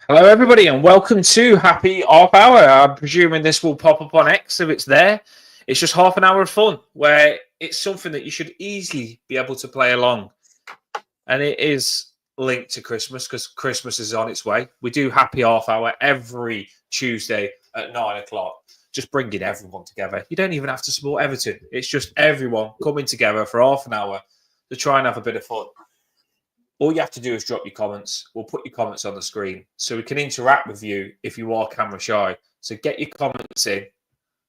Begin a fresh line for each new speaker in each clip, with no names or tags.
Hello, everybody, and welcome to Happy Half Hour. I'm presuming this will pop up on X if it's there. It's just half an hour of fun where it's something that you should easily be able to play along. And it is linked to Christmas because Christmas is on its way. We do Happy Half Hour every Tuesday at 9 o'clock, just bringing everyone together. You don't even have to support Everton. It's just everyone coming together for half an hour to try and have a bit of fun. All you have to do is drop your comments. We'll put your comments on the screen so we can interact with you if you are camera shy. So get your comments in.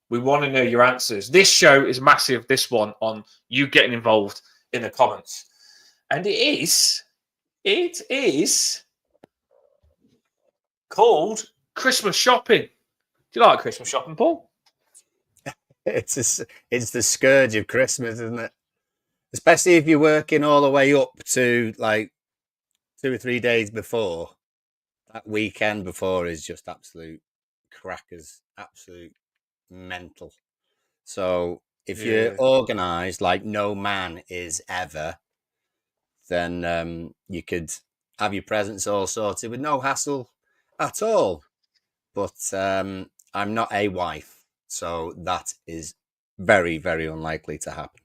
We want to know your answers. This show is massive, this one, on you getting involved in the comments. And it is called Christmas shopping. Do you like Christmas shopping, Paul?
It's the scourge of Christmas, isn't it? Especially if you're working all the way up to like 2 or 3 days before. That weekend before is just absolute crackers, absolute mental. So if you're organised like no man is ever, then you could have your presents all sorted with no hassle at all. But I'm not a wife, so that is very, very unlikely to happen.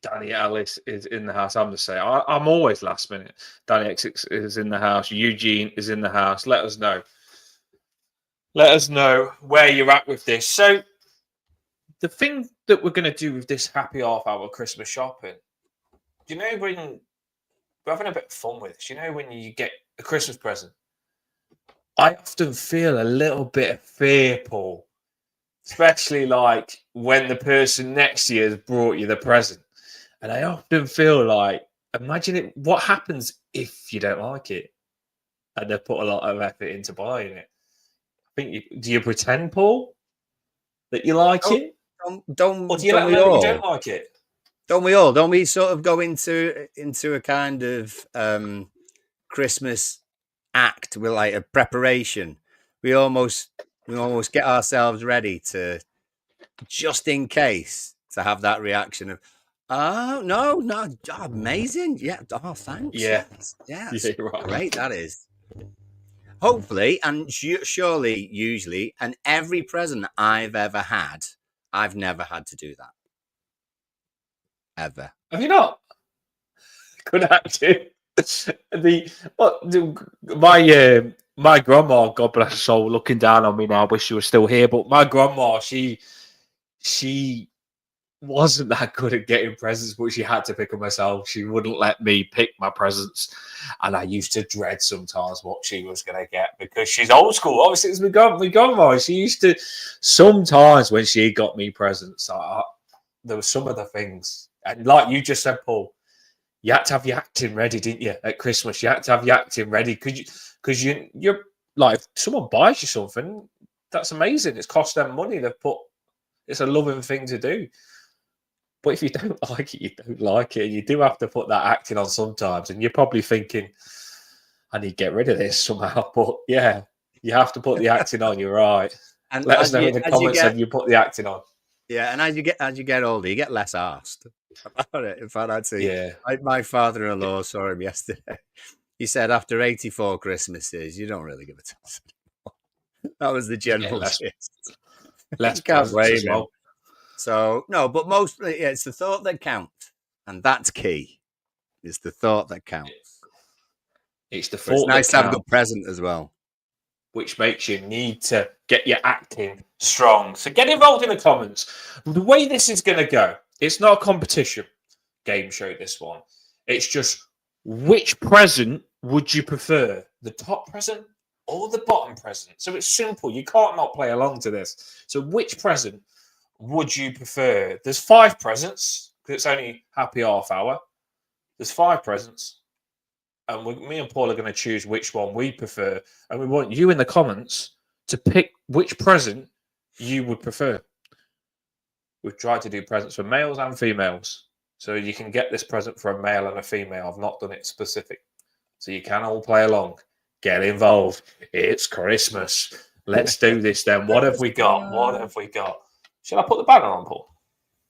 Danny Ellis is in the house. I'm just saying, I'm always last minute. Danny X is in the house. Eugene is in the house. Let us know. Let us know where you're at with this. So, the thing that we're going to do with this happy half hour Christmas shopping, do you know when we're having a bit of fun with this? You know when you get a Christmas present? I often feel a little bit of fear, Paul, especially like when the person next to you has brought you the present. And I often feel like, imagine it. What happens if you don't like it? And they've put a lot of effort into buying it. I think do you pretend, Paul, that you like it?
Don't
or do you let them know that you don't like it?
Don't we all? Don't we sort of go into a kind of Christmas act with like a preparation? We almost get ourselves ready to, just in case, to have that reaction of, oh no, amazing, yeah, oh thanks,
yeah,
right. Great, that is. Hopefully, and surely, usually, and every present I've ever had, I've never had to do that. Ever.
Have you not? Good acting. My grandma, God bless her soul, looking down on me now. I wish she was still here. But my grandma, she wasn't that good at getting presents, but she had to pick them herself. She wouldn't let me pick my presents, and I used to dread sometimes what she was going to get because she's old school. Obviously, it's my grandma. She used to sometimes when she got me presents, there were some of the things, and like you just said, Paul, you had to have your acting ready, didn't you? At Christmas, you had to have your acting ready because you're like, if someone buys you something, that's amazing. It's cost them money. It's a loving thing to do. But if you don't like it, you don't like it. And you do have to put that acting on sometimes. And you're probably thinking, I need to get rid of this somehow. But yeah, you have to put the acting on. You're right. And let us know in the comments if you put the acting on.
Yeah, and as you get older, you get less asked about it. In fact, I'd say my father-in-law saw him yesterday. He said after 84 Christmases, you don't really give a toss. That was the general gist.
Less can't blame him. Well.
So no, but mostly it's the thought that counts, and that's key. It's the thought that counts.
It's the thought.
It's nice to have a good present as well,
which makes you need to get your acting strong. So get involved in the comments. The way this is going to go, it's not a competition game show. This one, it's just which present would you prefer, the top present or the bottom present? So it's simple. You can't not play along to this. So which present would you prefer? There's 5 presents because it's only happy half hour. There's 5 presents, and me and Paul are going to choose which one we prefer, and we want you in the comments to pick which present you would prefer. We've tried to do presents for males and females, so you can get this present for a male and a female. I've not done it specific, so you can all play along. Get involved. It's Christmas. Let's do this then. What have we got? What have we got? Should I put the banner on, Paul?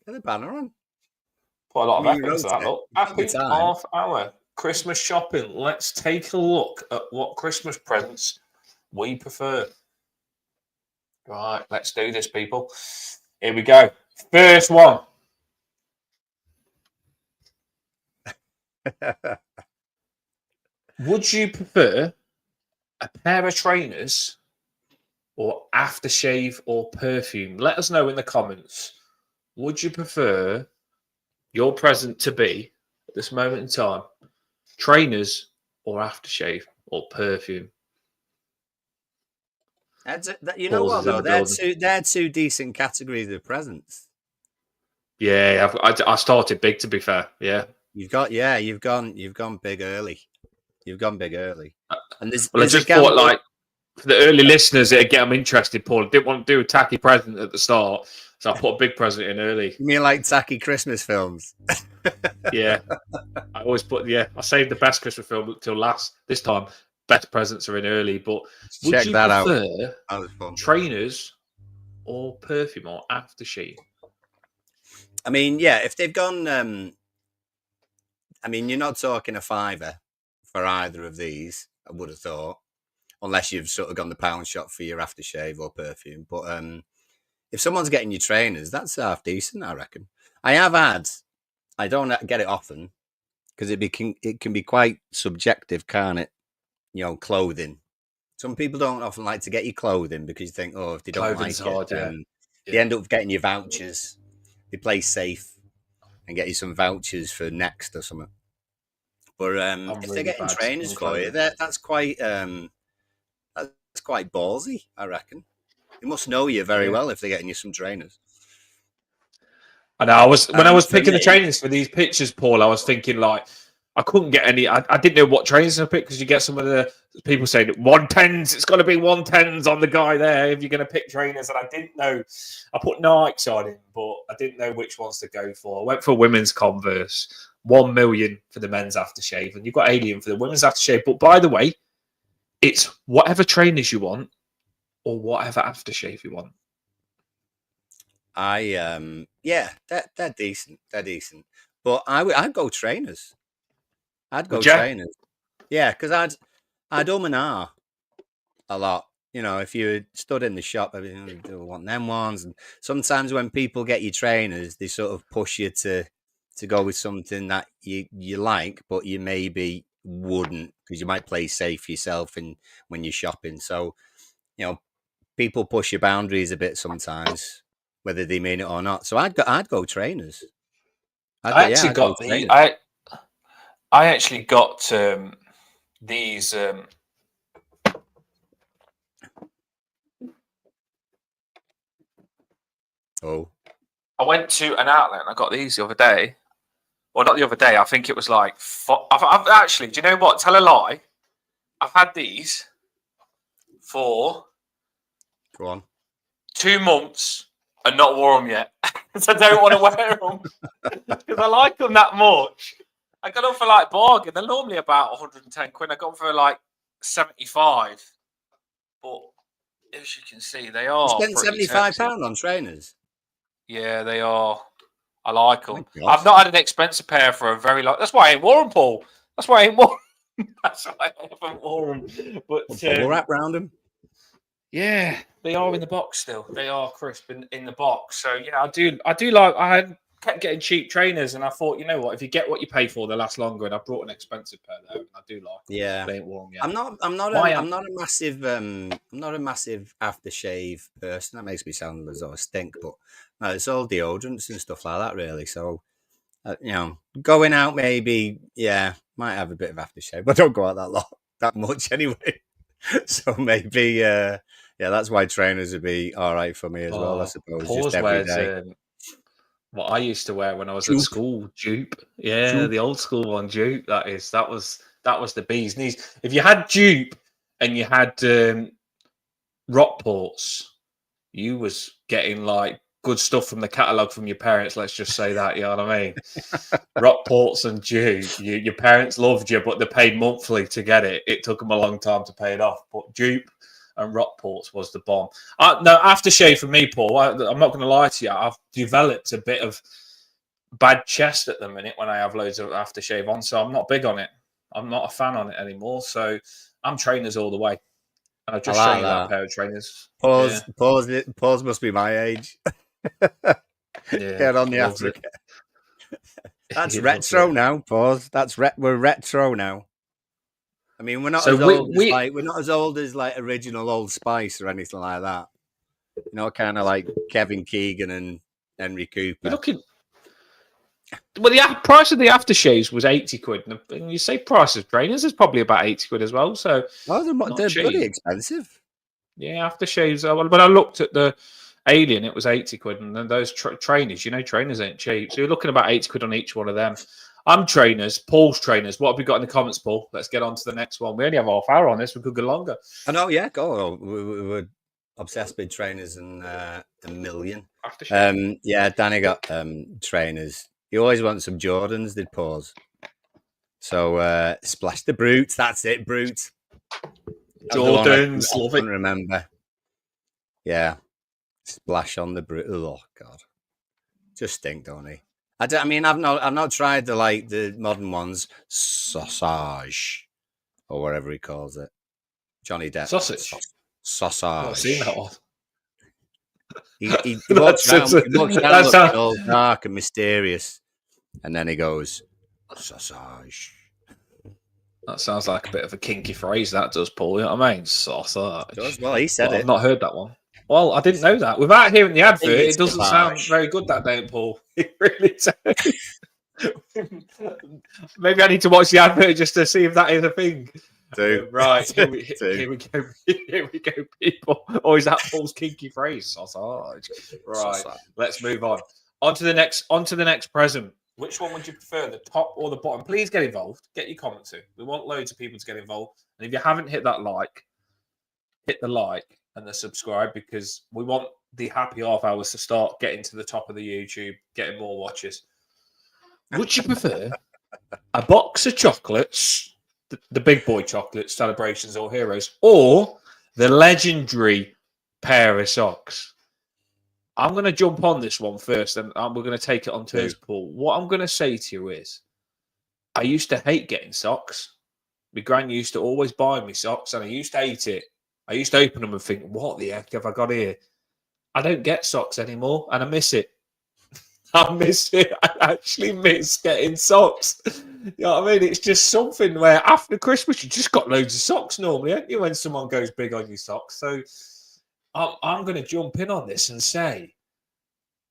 Put the banner on.
Put a lot of effort into that, look. Happy half hour. Christmas shopping. Let's take a look at what Christmas presents we prefer. Right, let's do this, people. Here we go. First one. Would you prefer a pair of trainers or aftershave or perfume? Let us know in the comments. Would you prefer your present to be, at this moment in time, trainers or aftershave or perfume?
You know what,
Pauses in
though?
the building.
They're two decent categories of presents.
Yeah, I started big, to be fair. Yeah.
You've gone big early. You've gone big early. And
Well, I just thought, like, for the early listeners, it'd get them interested, Paul. I didn't want to do a tacky present at the start, so I put a big present in early.
You mean like tacky Christmas films?
Yeah. I always put, I saved the best Christmas film till last. This time, best presents are in early, but
Check that out.
Prefer
That was fun.
trainers or perfume or aftershave?
I mean, yeah, if they've gone, I mean, you're not talking a £5 for either of these, I would have thought, unless you've sort of gone the pound shop for your aftershave or perfume. But if someone's getting you trainers, that's half decent, I reckon. I don't get it often because it can be quite subjective, can't it? You know, clothing. Some people don't often like to get you clothing because you think, oh, if they don't
Clothing's
like it,
hard,
they end up getting you vouchers. They play safe and get you some vouchers for Next or something. But if
really
they're getting
bad
trainers
on
for you,
clothing.
that's quite ballsy, I reckon. They must know you very well if they're getting you some trainers.
I know. When I was
for
picking the
me-
trainers for these pictures, Paul, I was thinking, like, I couldn't get any. I didn't know what trainers to pick because you get some of the people saying 110s. It's got to be 110s on the guy there if you're going to pick trainers. And I didn't know. I put Nikes on him, but I didn't know which ones to go for. I went for women's Converse. 1 million for the men's aftershave, and you've got Alien for the women's aftershave. But by the way, it's whatever trainers you want or whatever aftershave you want.
They're decent. They're decent. But I'd go trainers. I'd go
Would ya?
trainers. Yeah, because I'd and ah a lot. You know, if you stood in the shop, I mean, I want them ones. And sometimes when people get you trainers, they sort of push you to go with something that you like, but you maybe wouldn't because you might play safe yourself when you're shopping. So, you know, people push your boundaries a bit sometimes, whether they mean it or not. So I'd go trainers.
I actually got these. I went to an outlet and I got these the other day. Well, not the other day. I think it was like. I've actually. Do you know what? Tell a lie. I've had these for.
Go on.
2 months and not wore them yet. So I don't want to wear them because I like them that much. I got them for like bargain. They're normally about 110 quid. I got them for like 75. But as you can see, they are.
You spent £75 on trainers?
Yeah, they are. I like them.
Oh
I've not had an expensive pair for a very long. That's why I ain't worn them, Paul. That's why I ain't worn them. That's why I haven't worn them. But
bubble wrap round them.
Yeah, they are in the box still. They are crisp in the box. So yeah, I do like. I kept getting cheap trainers, and I thought, you know what? If you get what you pay for, they last longer. And I brought an expensive pair there, and I do like.
Yeah,
they ain't warm yet.
I'm not a massive aftershave person. That makes me sound as though I stink, but no, it's all deodorants and stuff like that, really. So, you know, going out maybe, might have a bit of aftershave, but don't go out that much anyway. So maybe, that's why trainers would be all right for me as well, I suppose. Just every day.
What I used to wear when I was at school, Dupe. Yeah, Dupe. The old school one, Dupe. That was the bee's knees. If you had Dupe and you had Rockports, you was getting like good stuff from the catalogue from your parents. Let's just say that, you know what I mean? Rockports and Dupe. Your parents loved you, but they paid monthly to get it. It took them a long time to pay it off. But Dupe and Rockports was the bomb. No, aftershave for me, Paul. I'm not going to lie to you. I've developed a bit of bad chest at the minute when I have loads of aftershave on, so I'm not big on it. I'm not a fan on it anymore. So I'm trainers all the way. And I've just
I
shown
like
you that
that.
pair of trainers.
Pause must be my age.
Yeah,
Get on the
loves it.
Africa. That's
He loves
retro
it.
now. Pause. We're retro now. I mean, we're not
So
as old as
we
we're not as old as like original Old Spice or anything like that. You know, kind of like Kevin Keegan and Henry Cooper.
you're looking. Well, the price of the aftershaves was 80 quid. And you say price of trainers is probably about 80 quid as well. So
They're
cheap.
bloody expensive.
Yeah, aftershaves. When I looked at the Alien, it was 80 quid. And then those trainers, trainers ain't cheap. So you're looking about 80 quid on each one of them. I'm trainers. Paul's trainers. What have we got in the comments, Paul? Let's get on to the next one. We only have half hour on this. We could go longer.
I know, yeah, go. We're obsessed with trainers and a million. Yeah, Danny got trainers. He always wants some Jordans, did Pause. So Splash the Brutes, that's it, Brute.
Jordans,
I
love it.
Remember. Yeah. Splash on the Brute. Oh God. Just stink, don't he? I mean, I've not tried the modern ones, sausage or whatever he calls it. Johnny Depp.
Sausage.
Sausage.
I've seen that one.
He walks around looking all dark and mysterious, and then he goes, sausage.
That sounds like a bit of a kinky phrase, that does, Paul. You know what I mean? Sausage.
Well, he said it.
I've not heard that one. Well, I didn't know that. Without hearing the advert, it doesn't sound very good, that don't, Paul. It really does. Maybe I need to watch the advert just to see if that is a thing. Right, here we go. Here we go, people. Or is that Paul's kinky phrase? Sausage. Right, sausage. Let's move on. On to the next present. Which one would you prefer, the top or the bottom? Please get involved. Get your comments in. We want loads of people to get involved. And if you haven't hit that like, hit the like and the subscribe, because we want the happy half hours to start getting to the top of the YouTube, getting more watches. Would you prefer a box of chocolates, the big boy chocolates, Celebrations or Heroes, or the legendary pair of socks? I'm going to jump on this one first, and we're going to take it on turns, Paul. What I'm going to say to you is, I used to hate getting socks. My gran used to always buy me socks, and I used to hate it. I used to open them and think, what the heck have I got here? I don't get socks anymore, and I miss it. I miss it. I actually miss getting socks. You know what I mean? It's just something where after Christmas, you just got loads of socks normally, haven't you, when someone goes big on your socks? So I'm going to jump in on this and say,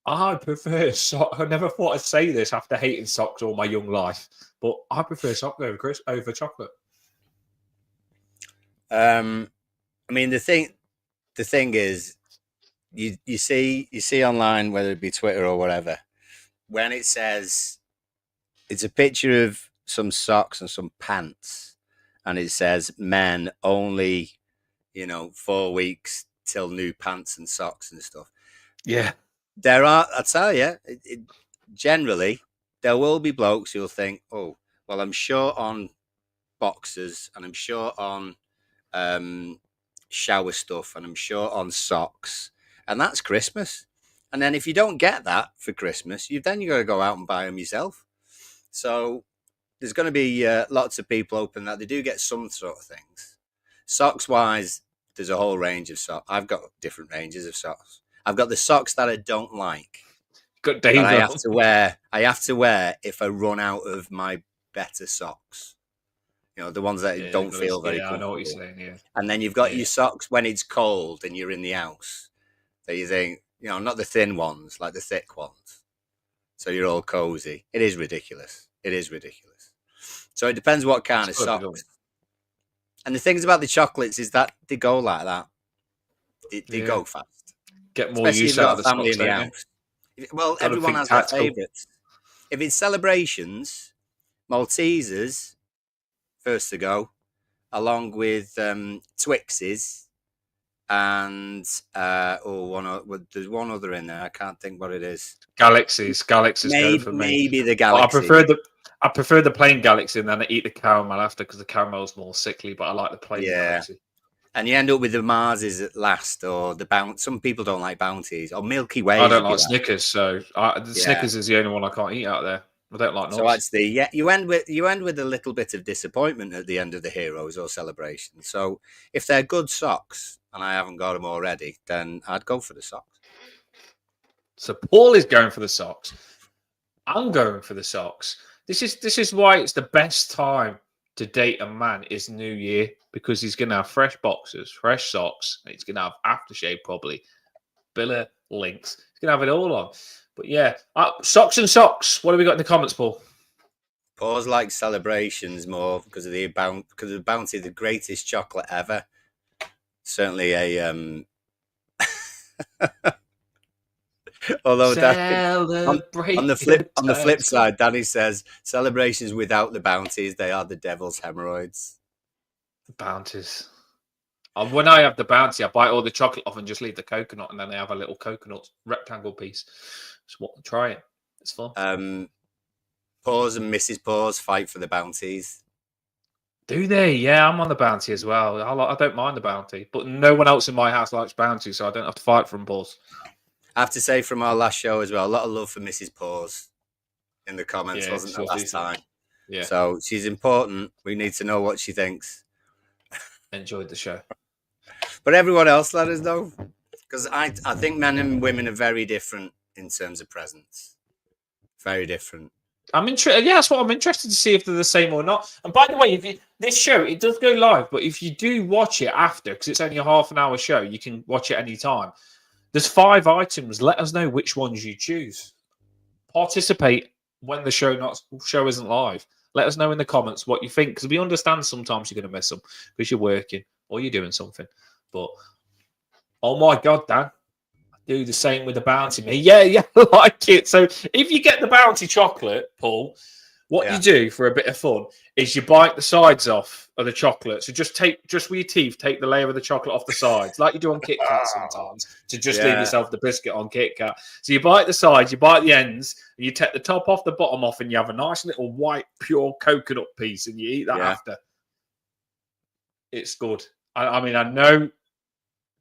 I prefer socks. I never thought I'd say this after hating socks all my young life, but I prefer socks over chocolate.
I mean, the thing is, you see online, whether it be Twitter or whatever, when it says it's a picture of some socks and some pants, and it says men only, 4 weeks till new pants and socks and stuff.
Yeah.
I tell you, generally, there will be blokes who'll think, oh, well, I'm short on boxers and I'm short on shower stuff and I'm short on socks. And that's Christmas. And then if you don't get that for Christmas, you got to go out and buy them yourself. So there's going to be lots of people hoping that they do get some sort of things. Socks-wise, there's a whole range of socks. I've got different ranges of socks. I've got the socks that I don't like.
Good day.
I have to wear if I run out of my better socks. The ones that don't feel very comfortable. I know what you're saying, yeah. And then you've got your socks when it's cold and you're in the house. So you think, not the thin ones, like the thick ones. So you're all cozy. It is ridiculous. So it depends what kind of socks. And the things about the chocolates is that they go like that. They go fast.
Get more use out of the family in the
house. Well, everyone has their favourites. If it's Celebrations, Maltesers, first to go, along with Twixes, and there's one other in there. I can't think what it is.
Galaxies go for me.
Maybe the Galaxy.
I prefer the plain Galaxy, and then I eat the caramel after because the caramel's more sickly. But I like the plain Galaxy. And
you end up with the Marses at last, or the Bounty. Some people don't like Bounties, or Milky Way.
I don't like Snickers, so Snickers is the only one I can't eat out there. I don't like
So
nuts.
actually, yeah, you end with a little bit of disappointment at the end of the Heroes or Celebration. So if they're good socks and I haven't got them already, then I'd go for the socks.
So Paul is going for the socks. I'm going for the socks. This is why it's the best time to date a man is New Year, because he's going to have fresh boxers, fresh socks. And he's going to have aftershave probably, Billa links. He's going to have it all on. But yeah, socks and socks. What have we got in the comments, Paul?
Paul's like celebrations more because of the bounty, the greatest chocolate ever. Certainly a although on the flip side, Danny says celebrations without the bounties, they are the devil's hemorrhoids.
The bounties. When I have the bounty, I bite all the chocolate off and just leave the coconut, and then they have a little coconut rectangle piece. So try it. It's fun.
Paws and Mrs. Paws fight for the bounties.
Do they? Yeah, I'm on the bounty as well. I don't mind the bounty, but no one else in my house likes bounty, so I don't have to fight for them, Paws.
I have to say from our last show as well, a lot of love for Mrs. Paws in the comments, wasn't it, last time?
Yeah.
So she's important. We need to know what she thinks.
Enjoyed the show.
But everyone else, let us know. Because I think men and women are very different in terms of presents. Very different.
I'm interested. Yeah, that's what I'm interested to see if they're the same or not. And by the way, this show, it does go live, but if you do watch it after, because it's only a half an hour show, you can watch it any time. There's 5 items. Let us know which ones you choose. Participate when the show isn't live. Let us know in the comments what you think, because we understand sometimes you're going to miss them because you're working or you're doing something. But oh my God, Dan, I do the same with the bounty. Me, yeah, I like it. So if you get the bounty chocolate, Paul, what you do for a bit of fun is you bite the sides off of the chocolate. So just with your teeth, take the layer of the chocolate off the sides, like you do on Kit Kat sometimes, to just leave yourself the biscuit on Kit Kat. So you bite the sides, you bite the ends, and you take the top off, the bottom off, and you have a nice little white, pure coconut piece, and you eat that after. It's good. I mean, I know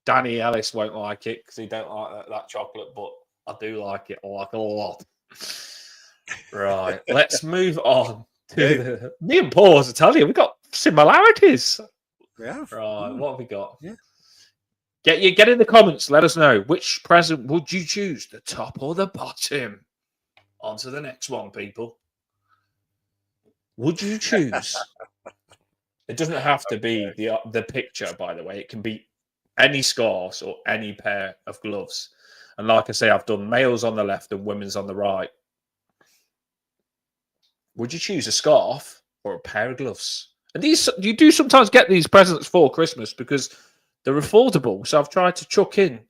Danny Ellis won't like it because he don't like that chocolate, but I do like it. I like it a lot. Right, let's move on to me and Paul. I tell you, we got similarities.
Yeah.
Right, what have we got?
Yeah.
Get in the comments. Let us know which present would you choose, the top or the bottom. On to the next one, people. Would you choose? It doesn't have to be the picture, by the way. It can be any scarves or any pair of gloves. And like I say, I've done males on the left and women's on the right. Would you choose a scarf or a pair of gloves? And these, you do sometimes get these presents for Christmas because they're affordable. So I've tried to chuck in,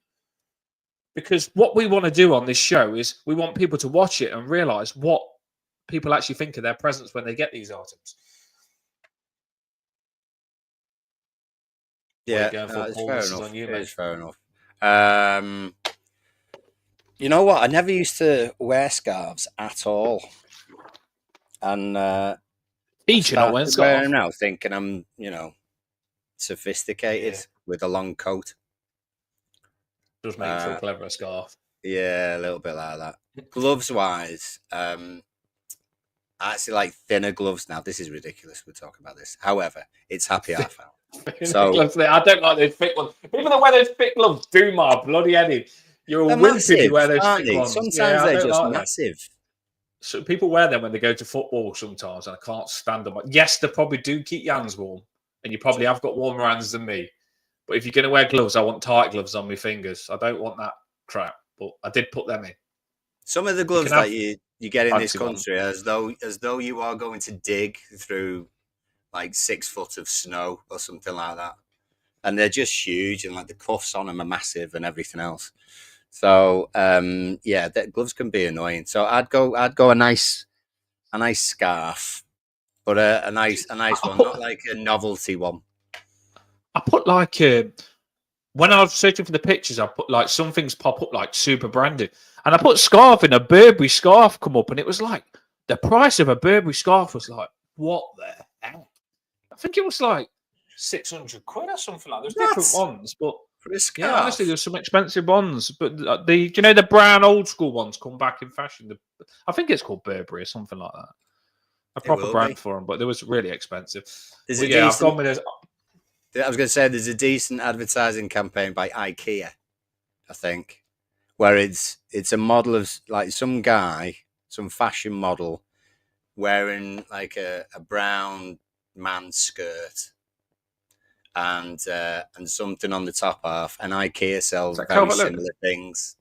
because what we want to do on this show is we want people to watch it and realise what people actually think of their presents when they get these items.
Yeah, it's fair enough. You know what? I never used to wear scarves at all. And
teaching not wearing scarves
now, thinking I'm, sophisticated with a long coat.
Does make you feel clever, a scarf.
Yeah, a little bit like that. Gloves wise, I actually like thinner gloves now. This is ridiculous. We're talking about this. However, it's happy half hour. So
I don't like those thick ones. People that wear those thick gloves do my bloody head in. You're a wimp if you wear those thick ones.
Sometimes they're just massive.
So people wear them when they go to football sometimes, and I can't stand them. Yes, they probably do keep your hands warm, and you probably have got warmer hands than me. But if you're going to wear gloves, I want tight gloves on my fingers. I don't want that crap. But I did put them in.
Some of the gloves that you get in this country, as though you are going to dig through like 6 foot of snow or something like that, and they're just huge, and like the cuffs on them are massive and everything else. So the gloves can be annoying. So I'd go a nice scarf, but a nice one, not like a novelty one.
I put like when I was searching for the pictures, I put like some things pop up like super branded, and I put scarf in, a Burberry scarf come up, and it was like the price of a Burberry scarf was like, what the hell? I think it was like 600 quid or something like that. There's different ones, but
For a
Yeah, honestly,
scarf.
there's some expensive ones, but do you know the brown old school ones come back in fashion? I think it's called Burberry or something like that. A
It
proper
will be.
brand for them, but they was really expensive.
There's
But
a
yeah, I've
decent.
gone with this.
I was going to say there's a decent advertising campaign by IKEA, I think, where it's a model of like some guy, some fashion model wearing like a brown man's skirt and something on the top half. And IKEA
Is
sells
that
very
Calvert Lewin?
similar things.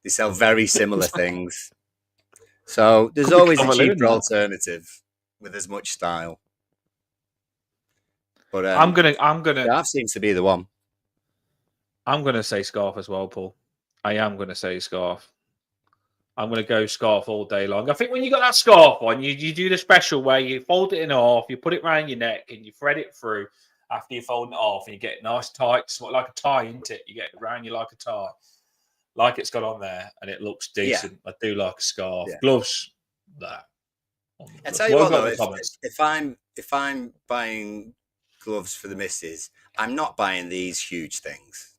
They sell very similar things. So there's
Could be
always a
Calvert Lewin.
cheaper alternative with as much style. But
I'm gonna,
scarf seems to be the one.
I'm gonna say scarf as well, Paul. I am gonna say scarf. I'm gonna go scarf all day long. I think when you got that scarf on, you do the special where you fold it in half, you put it around your neck, and you thread it through after you fold it off, and you get nice tight, like a tie, isn't it? You get it around you like a tie, like it's got on there, and it looks
Yeah.
decent. I do like a scarf.
Yeah.
Gloves, that.
I tell you
What
what,
got
though,
in the comments?
if I'm buying gloves for the missus, I'm not buying these huge things.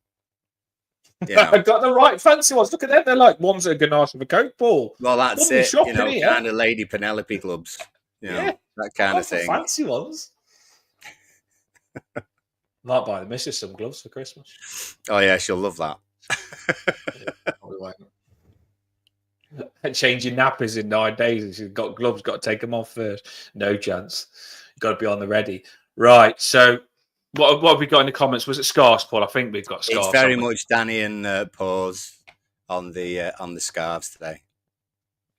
You know,
I got the right fancy ones. Look at them. They're like ones that are gonna ask for a coat ball.
well, that's
Lovely
it.
shop
You
in
know,
here.
kind of Lady Penelope gloves. You know,
Yeah.
that kind of
For
thing.
fancy ones. Might buy the missus some gloves for Christmas.
Oh yeah, she'll love that.
Probably won't. Changing nappies in 9 days, and she's got gloves. Got to take them off first. No chance. Got to be on the ready. Right. So, what have we got in the comments? Was it scarves, Paul? I think we've got scarves.
It's very
haven't we?
much Danny and Paws on the scarves today.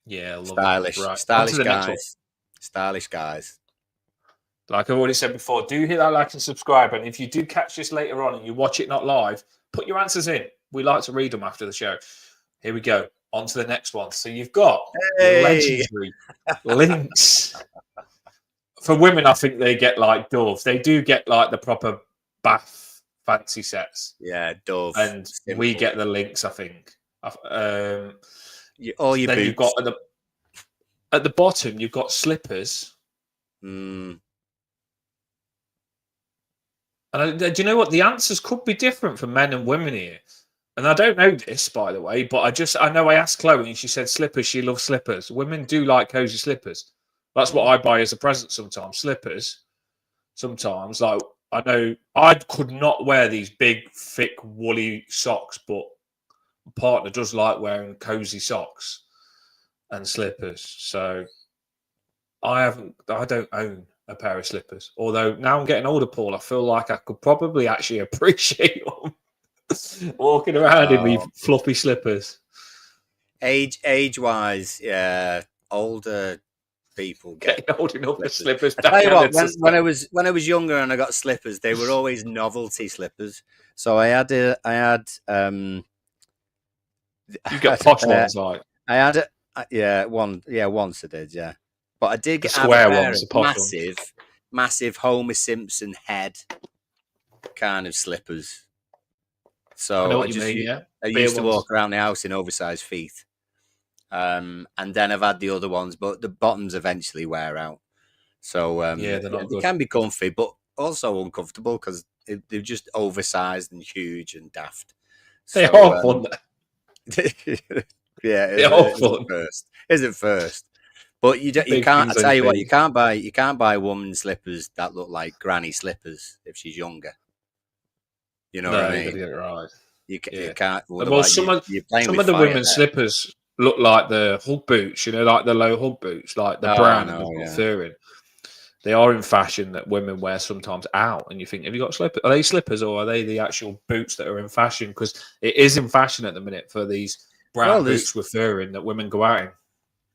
Yeah, I love
Stylish,
it. Right. On
stylish
to the next one.
guys, stylish guys.
Like I've already said before, do hit that like and subscribe. And if you do catch this later on and you watch it not live, put your answers in. We like to read them after the show. Here we go. On to the next one. So you've got
Hey!
legendary links. For women, I think they get like Dove. They do get like the proper bath fancy sets.
Yeah, Dove.
And
simple.
we get the links, I think.
All your
then
boots.
you've got at the bottom, you've got slippers.
Mm.
And do you know what? The answers could be different for men and women here. And I don't know this, by the way, but I know I asked Chloe and she said slippers. She loves slippers. Women do like cozy slippers. That's what I buy as a present sometimes. Slippers. Sometimes, like I know I could not wear these big, thick, woolly socks, but my partner does like wearing cozy socks and slippers. So I don't own a pair of slippers. Although now I'm getting older, Paul, I feel like I could probably actually appreciate them. Walking around in these fluffy slippers.
Age wise, yeah, older people
Getting old enough for slippers.
I tell you what, when I was younger and I got slippers, they were always novelty slippers. So I had
you got posh ones, like
I had once I did, yeah. But I did get
square ones,
massive Homer Simpson head kind of slippers. So
I know what you mean, yeah.
I used to walk around the house in oversized feet. And then I've had the other ones, but the bottoms eventually wear out. So
they're not good.
They can be comfy, but also uncomfortable because they're just oversized and huge and daft.
They are fun.
Yeah,
they are fun.
Isn't first. But you can't. I tell you what, you can't buy woman slippers that look like granny slippers if she's younger. You know what I mean?
You get it right.
You can't.
Well, some of the women's slippers look like the Hug boots. You know, like the low Hug boots, like the brand with fur in. They are in fashion that women wear sometimes out, and you think, have you got slippers? Are they slippers or are they the actual boots that are in fashion? Because it is in fashion at the minute for these brown boots with fur in that women go out in.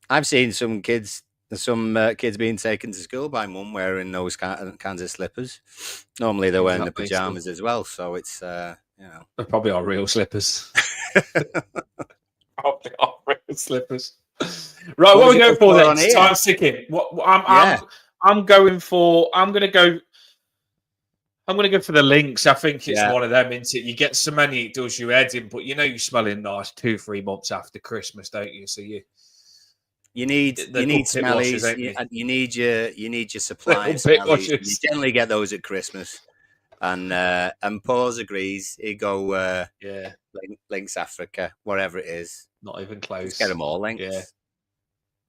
I've seen some kids being taken to school by mum wearing those kinds of slippers. Normally they're wearing the pajamas as well, so it's
they probably are real slippers. Probably are real slippers. Right, what are we going for then? Time's ticking. I'm going to go for the links. I think it's one of them, isn't it? You get so many, it does your head in, but you know you're smelling nice 2-3 months after Christmas, don't you? So
you need smellies. You need your supply of smellies. You generally get those at Christmas. And Paws agrees. He'd go
Yeah,
Links Africa, wherever it is.
not even
Let's
close.
get them all links.
Yeah.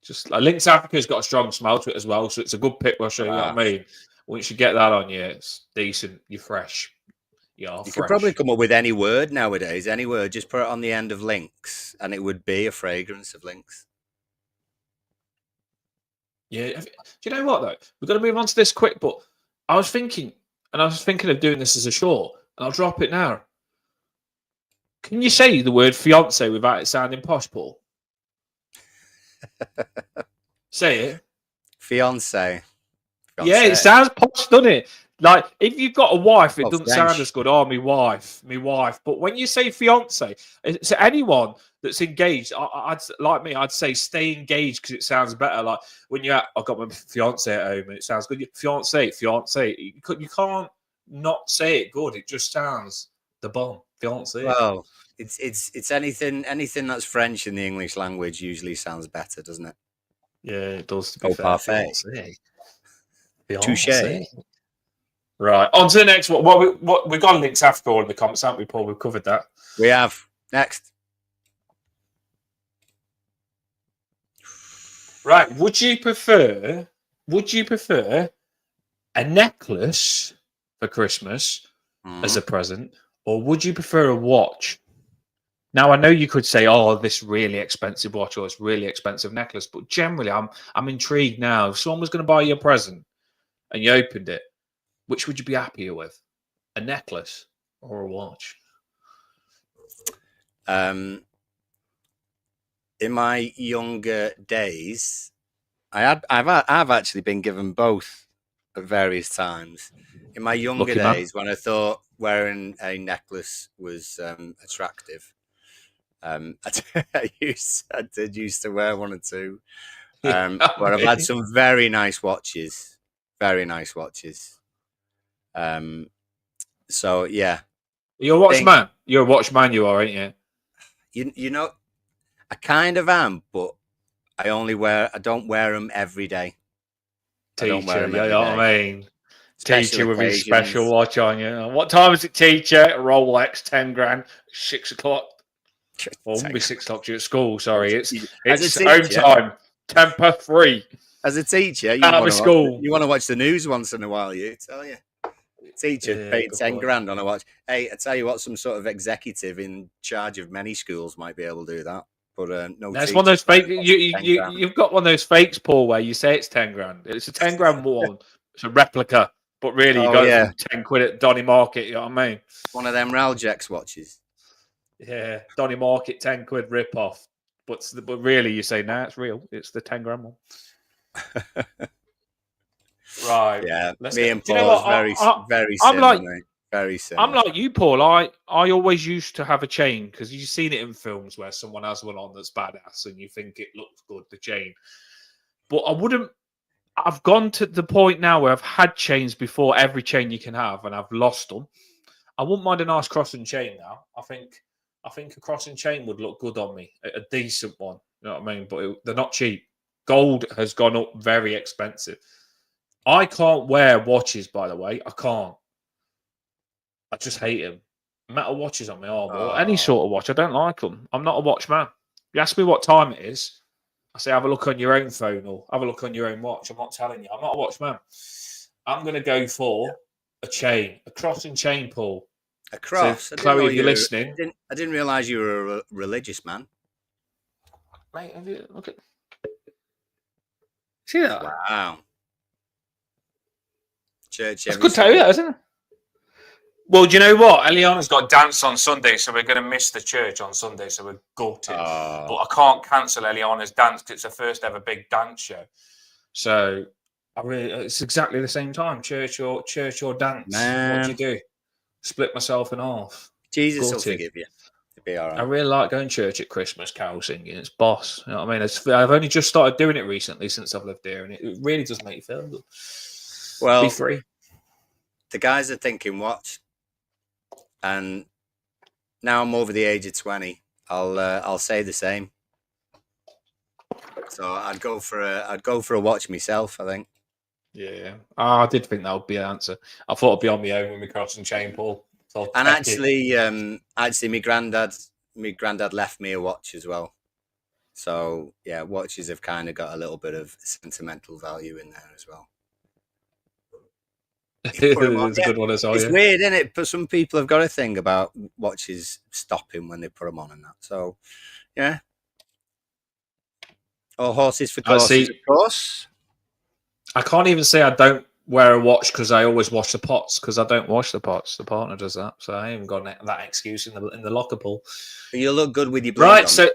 Just like Lynx Africa's got a strong smell to it as well, so it's a good pick rusher. You know what I mean? Once you get that on you, it's decent. You're fresh. You
could probably come up with any word nowadays. Any word, just put it on the end of links, and it would be a fragrance of links.
Yeah. Do you know what though? We've got to move on to this quick. But I was thinking of doing this as a short, and I'll drop it now. Can you say the word fiance without it sounding posh, Paul? Say it.
Fiance.
Yeah, it sounds posh, doesn't it? Like, if you've got a wife, it doesn't
French.
sound as good. Oh, me wife. But when you say fiance, it's anyone that's engaged. I'd say stay engaged because it sounds better. Like when I've got my fiance at home and it sounds good. Fiance. You can't not say it good. It just sounds the bomb. Fiance.
Well, it's anything that's French in the English language usually sounds better, doesn't it?
Yeah, it does. To be fair, fiance.
Touche.
Right, on to the next one. What we've got links Africa all in the comments, haven't we, Paul? We've covered that.
We have. Next.
Right. Would you prefer a necklace for Christmas as a present, or would you prefer a watch? Now I know you could say, "Oh, this really expensive watch or this really expensive necklace," but generally, I'm intrigued now. If someone was going to buy you a present and you opened it, which would you be happier with, a necklace or a watch?
In my younger days, I've actually been given both at various times. In my younger days, when I thought wearing a necklace was attractive, I did used to wear one or two. But I've had some very nice watches. Very nice watches. So yeah.
You're a watchman. You're a watchman, you are, ain't you?
You know, I kind of am, but I don't wear them every day.
Teacher, you know what I mean? Teacher with his special watch on you. What time is it, teacher? Rolex, 10 grand, 6 o'clock. Or it won't be 6 o'clock you're at school, sorry. It's home time. 10:03.
As a teacher, you want to watch the news once in a while, you tell you. Teacher paid 10 grand on a watch. Hey, I tell you what, some sort of executive in charge of many schools might be able to do that. But no,
that's one of those fake. You've got one of those fakes, Paul, where you say it's 10 grand. It's a 10 grand one. It's a replica, but really you got it for 10 quid at Donny Market. You know what I mean?
One of them Raljex watches.
Yeah, Donny Market 10 quid rip off. But really, you say it's real. It's the 10 grand one. Right.
Yeah. Me and Paul very similar. Very similar.
I'm like you, Paul. I always used to have a chain because you've seen it in films where someone has one on that's badass and you think it looks good, the chain. But I wouldn't. I've gone to the point now where I've had chains before every chain you can have, and I've lost them. I wouldn't mind a nice crossing chain now. I think a crossing chain would look good on me, a decent one. You know what I mean? But they're not cheap. Gold has gone up very expensive. I can't wear watches, by the way. I can't. I just hate them. Metal watches on my arm or any sort of watch. I don't like them. I'm not a watchman. You ask me what time it is, I say have a look on your own phone or have a look on your own watch. I'm not telling you. I'm not a watchman. I'm going to go for a chain, a crossing chain, Paul.
A cross?
So, Chloe, if you're listening.
I didn't realise you were a religious man.
Mate, look at... See that?
Wow. Church.
That's good to hear, isn't it? Well, do you know what? Eliana's got dance on Sunday, so we're going to miss the church on Sunday, so we're gutted. But I can't cancel Eliana's dance because it's her first ever big dance show. So it's exactly the same time. Church or dance.
Man.
What do you do? Split myself in half.
Jesus will forgive you. You'll be all right.
I really like going to church at Christmas, carol singing. It's boss. You know what I mean? I've only just started doing it recently since I've lived here, and it really does make you feel good.
Well,
be free.
The guys are thinking watch, and now I'm over the age of 20. I'll say the same. So I'd go for a watch myself, I think.
Yeah. I did think that would be an answer. I thought I'd be on my own with my cross and chain, Paul. So
And actually, my granddad left me a watch as well. So yeah, watches have kind of got a little bit of sentimental value in there as well.
it's a good one as well.
It's
Yeah.
weird, isn't it? But some people have got a thing about watches stopping when they put them on and that. So yeah, all horses for courses, of course.
I can't even say I don't wear a watch because I always wash the pots because I don't wash the pots. The partner does that, so I haven't got that excuse in the locker pool.
You look good with your
right.
on.
So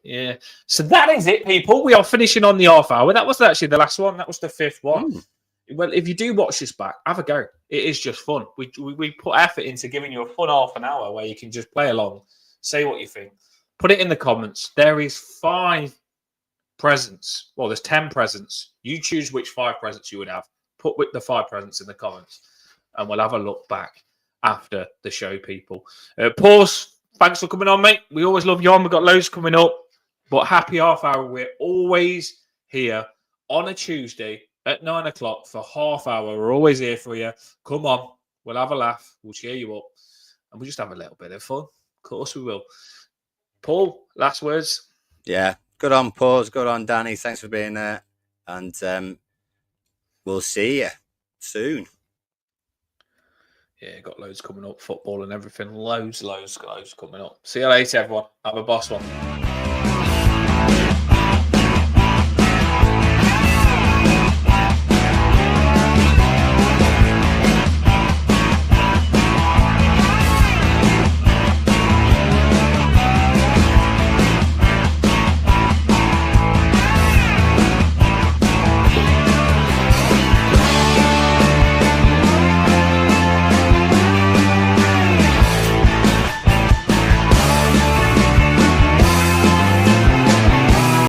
yeah, so that is it, people. We are finishing on the half hour. That was actually the last one. That was the fifth one. Well, if you do watch this back, have a go. It is just fun. We put effort into giving you a fun half an hour where you can just play along, say what you think, put it in the comments. There is 5 presents. Well, there's 10 presents. You choose which 5 presents you would have. Put with the 5 presents in the comments, and we'll have a look back after the show, people. Pause. Thanks for coming on, mate. We always love you on. We've got loads coming up, but happy half hour. We're always here on a Tuesday at 9 o'clock for half hour. We're always here for you. Come on. We'll have a laugh. We'll cheer you up, and we'll just have a little bit of fun. Of course we will. Paul, last words.
Yeah. Good on, Pause. Good on, Danny. Thanks for being there. And we'll see you soon.
Yeah, got loads coming up. Football and everything. Loads coming up. See you later, everyone. Have a boss one.